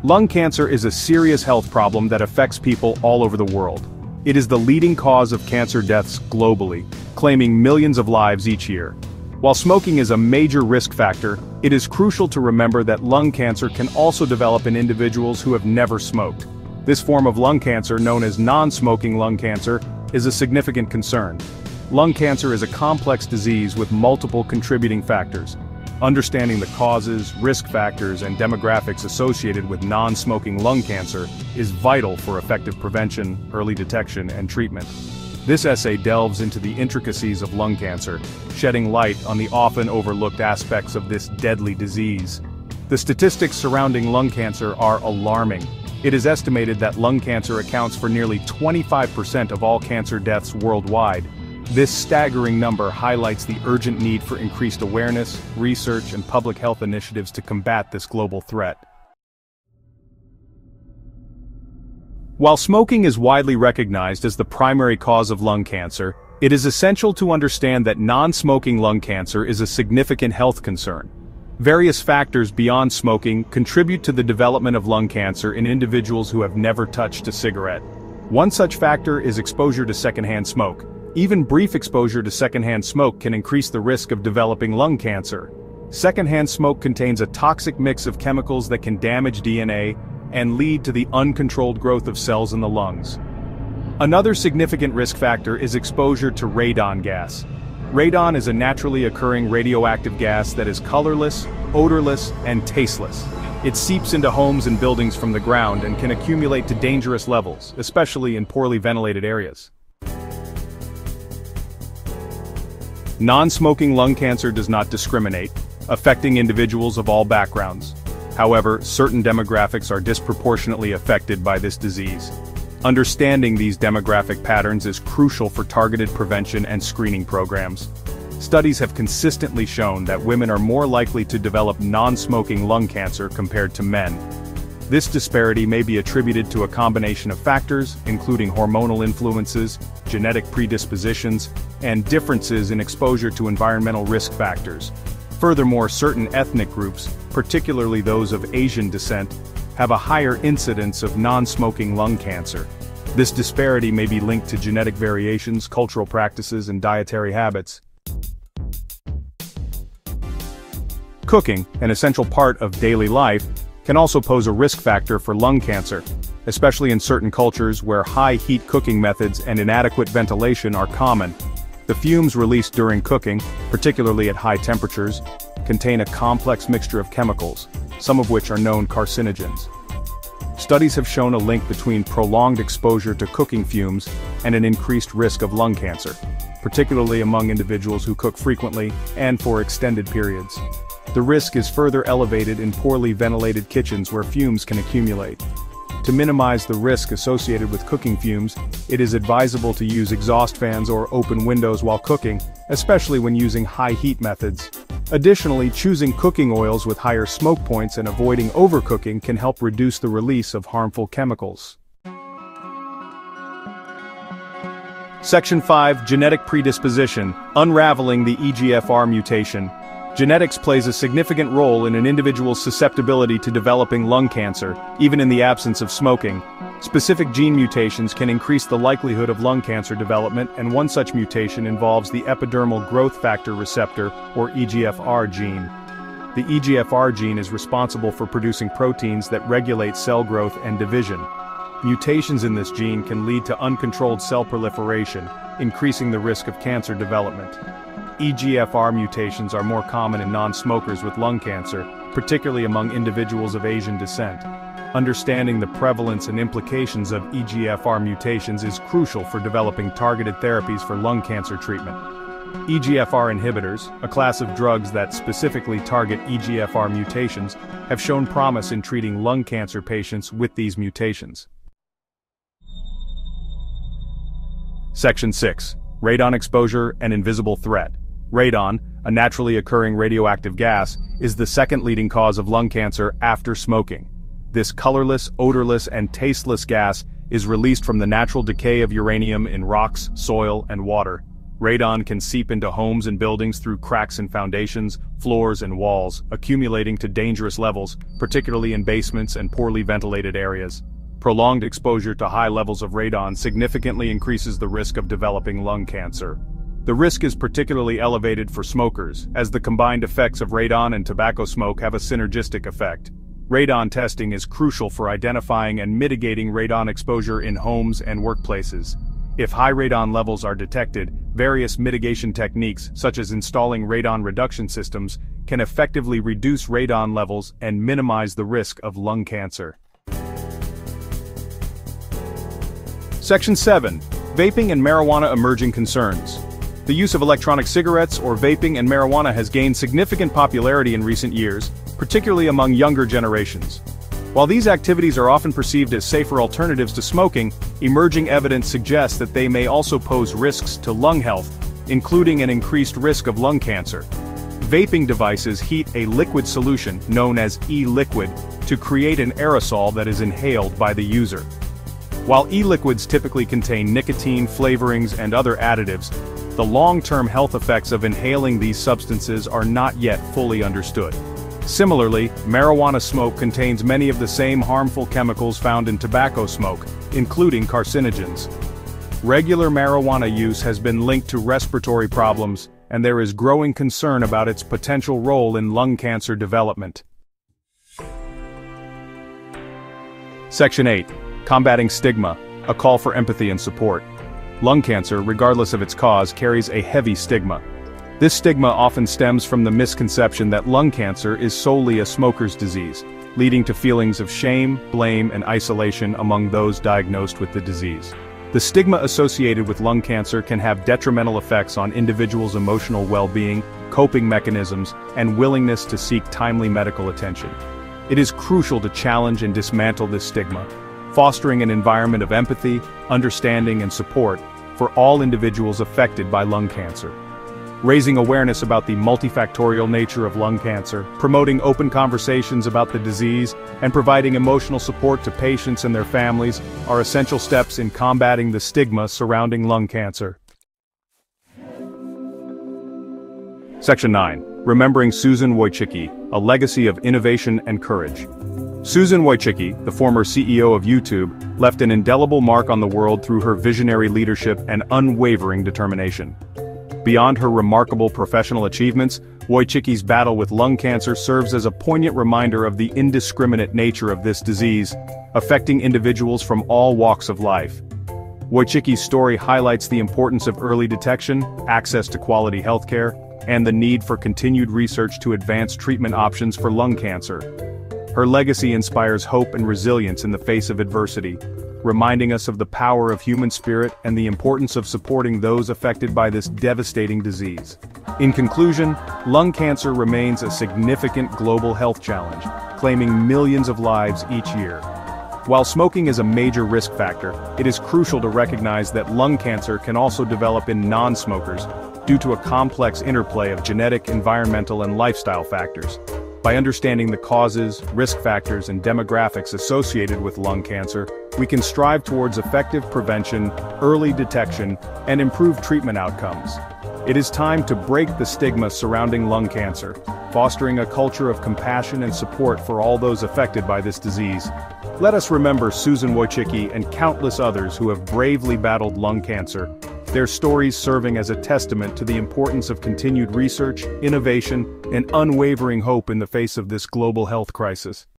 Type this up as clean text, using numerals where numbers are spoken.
Lung cancer is a serious health problem that affects people all over the world. It is the leading cause of cancer deaths globally, claiming millions of lives each year. While smoking is a major risk factor, it is crucial to remember that lung cancer can also develop in individuals who have never smoked. This form of lung cancer, known as non-smoking lung cancer, is a significant concern. Lung cancer is a complex disease with multiple contributing factors. Understanding the causes, risk factors, and demographics associated with non-smoking lung cancer is vital for effective prevention, early detection, and treatment. This essay delves into the intricacies of lung cancer, shedding light on the often overlooked aspects of this deadly disease. The statistics surrounding lung cancer are alarming. It is estimated that lung cancer accounts for nearly 25% of all cancer deaths worldwide. This staggering number highlights the urgent need for increased awareness, research, and public health initiatives to combat this global threat. While smoking is widely recognized as the primary cause of lung cancer, it is essential to understand that non-smoking lung cancer is a significant health concern. Various factors beyond smoking contribute to the development of lung cancer in individuals who have never touched a cigarette. One such factor is exposure to secondhand smoke. Even brief exposure to secondhand smoke can increase the risk of developing lung cancer. Secondhand smoke contains a toxic mix of chemicals that can damage DNA and lead to the uncontrolled growth of cells in the lungs. Another significant risk factor is exposure to radon gas. Radon is a naturally occurring radioactive gas that is colorless, odorless, and tasteless. It seeps into homes and buildings from the ground and can accumulate to dangerous levels, especially in poorly ventilated areas. Non-smoking lung cancer does not discriminate, affecting individuals of all backgrounds. However, certain demographics are disproportionately affected by this disease. Understanding these demographic patterns is crucial for targeted prevention and screening programs. Studies have consistently shown that women are more likely to develop non-smoking lung cancer compared to men. This disparity may be attributed to a combination of factors, including hormonal influences, genetic predispositions, and differences in exposure to environmental risk factors. Furthermore, certain ethnic groups, particularly those of Asian descent, have a higher incidence of non-smoking lung cancer. This disparity may be linked to genetic variations, cultural practices, and dietary habits. Cooking, an essential part of daily life, can also pose a risk factor for lung cancer, especially in certain cultures where high-heat cooking methods and inadequate ventilation are common. The fumes released during cooking, particularly at high temperatures, contain a complex mixture of chemicals, some of which are known carcinogens. Studies have shown a link between prolonged exposure to cooking fumes and an increased risk of lung cancer, particularly among individuals who cook frequently and for extended periods. The risk is further elevated in poorly ventilated kitchens where fumes can accumulate. To minimize the risk associated with cooking fumes, it is advisable to use exhaust fans or open windows while cooking, especially when using high heat methods. Additionally, choosing cooking oils with higher smoke points and avoiding overcooking can help reduce the release of harmful chemicals. Section 5. Genetic predisposition. Unraveling the EGFR mutation. Genetics plays a significant role in an individual's susceptibility to developing lung cancer, even in the absence of smoking. Specific gene mutations can increase the likelihood of lung cancer development, and one such mutation involves the epidermal growth factor receptor, or EGFR gene. The EGFR gene is responsible for producing proteins that regulate cell growth and division. Mutations in this gene can lead to uncontrolled cell proliferation, increasing the risk of cancer development. EGFR mutations are more common in non-smokers with lung cancer, particularly among individuals of Asian descent. Understanding the prevalence and implications of EGFR mutations is crucial for developing targeted therapies for lung cancer treatment. EGFR inhibitors, a class of drugs that specifically target EGFR mutations, have shown promise in treating lung cancer patients with these mutations. Section 6. Radon exposure and invisible threat. Radon, a naturally occurring radioactive gas, is the second leading cause of lung cancer after smoking. This colorless, odorless, and tasteless gas is released from the natural decay of uranium in rocks, soil, and water. Radon can seep into homes and buildings through cracks in foundations, floors, and walls, accumulating to dangerous levels, particularly in basements and poorly ventilated areas. Prolonged exposure to high levels of radon significantly increases the risk of developing lung cancer. The risk is particularly elevated for smokers, as the combined effects of radon and tobacco smoke have a synergistic effect. Radon testing is crucial for identifying and mitigating radon exposure in homes and workplaces. If high radon levels are detected, various mitigation techniques, such as installing radon reduction systems, can effectively reduce radon levels and minimize the risk of lung cancer. Section 7. Vaping and marijuana emerging concerns. The use of electronic cigarettes or vaping and marijuana has gained significant popularity in recent years, particularly among younger generations. While these activities are often perceived as safer alternatives to smoking, emerging evidence suggests that they may also pose risks to lung health, including an increased risk of lung cancer. Vaping devices heat a liquid solution, known as e-liquid, to create an aerosol that is inhaled by the user. While e-liquids typically contain nicotine, flavorings, and other additives, the long-term health effects of inhaling these substances are not yet fully understood. Similarly, marijuana smoke contains many of the same harmful chemicals found in tobacco smoke, including carcinogens. Regular marijuana use has been linked to respiratory problems, and there is growing concern about its potential role in lung cancer development. Section 8. Combating stigma, a call for empathy and support. Lung cancer, regardless of its cause, carries a heavy stigma. This stigma often stems from the misconception that lung cancer is solely a smoker's disease, leading to feelings of shame, blame, and isolation among those diagnosed with the disease. The stigma associated with lung cancer can have detrimental effects on individuals' emotional well-being, coping mechanisms, and willingness to seek timely medical attention. It is crucial to challenge and dismantle this stigma, fostering an environment of empathy, understanding, and support for all individuals affected by lung cancer. Raising awareness about the multifactorial nature of lung cancer, promoting open conversations about the disease, and providing emotional support to patients and their families are essential steps in combating the stigma surrounding lung cancer. Section 9. Remembering Susan Wojcicki, a legacy of innovation and courage. Susan Wojcicki, the former CEO of YouTube, left an indelible mark on the world through her visionary leadership and unwavering determination. Beyond her remarkable professional achievements, Wojcicki's battle with lung cancer serves as a poignant reminder of the indiscriminate nature of this disease, affecting individuals from all walks of life. Wojcicki's story highlights the importance of early detection, access to quality healthcare, and the need for continued research to advance treatment options for lung cancer. Her legacy inspires hope and resilience in the face of adversity, reminding us of the power of human spirit and the importance of supporting those affected by this devastating disease. In conclusion, lung cancer remains a significant global health challenge, claiming millions of lives each year. While smoking is a major risk factor, it is crucial to recognize that lung cancer can also develop in non-smokers due to a complex interplay of genetic, environmental, and lifestyle factors. By understanding the causes, risk factors, and demographics associated with lung cancer, we can strive towards effective prevention, early detection, and improved treatment outcomes. It is time to break the stigma surrounding lung cancer, fostering a culture of compassion and support for all those affected by this disease. Let us remember Susan Wojcicki and countless others who have bravely battled lung cancer, their stories serving as a testament to the importance of continued research, innovation, and unwavering hope in the face of this global health crisis.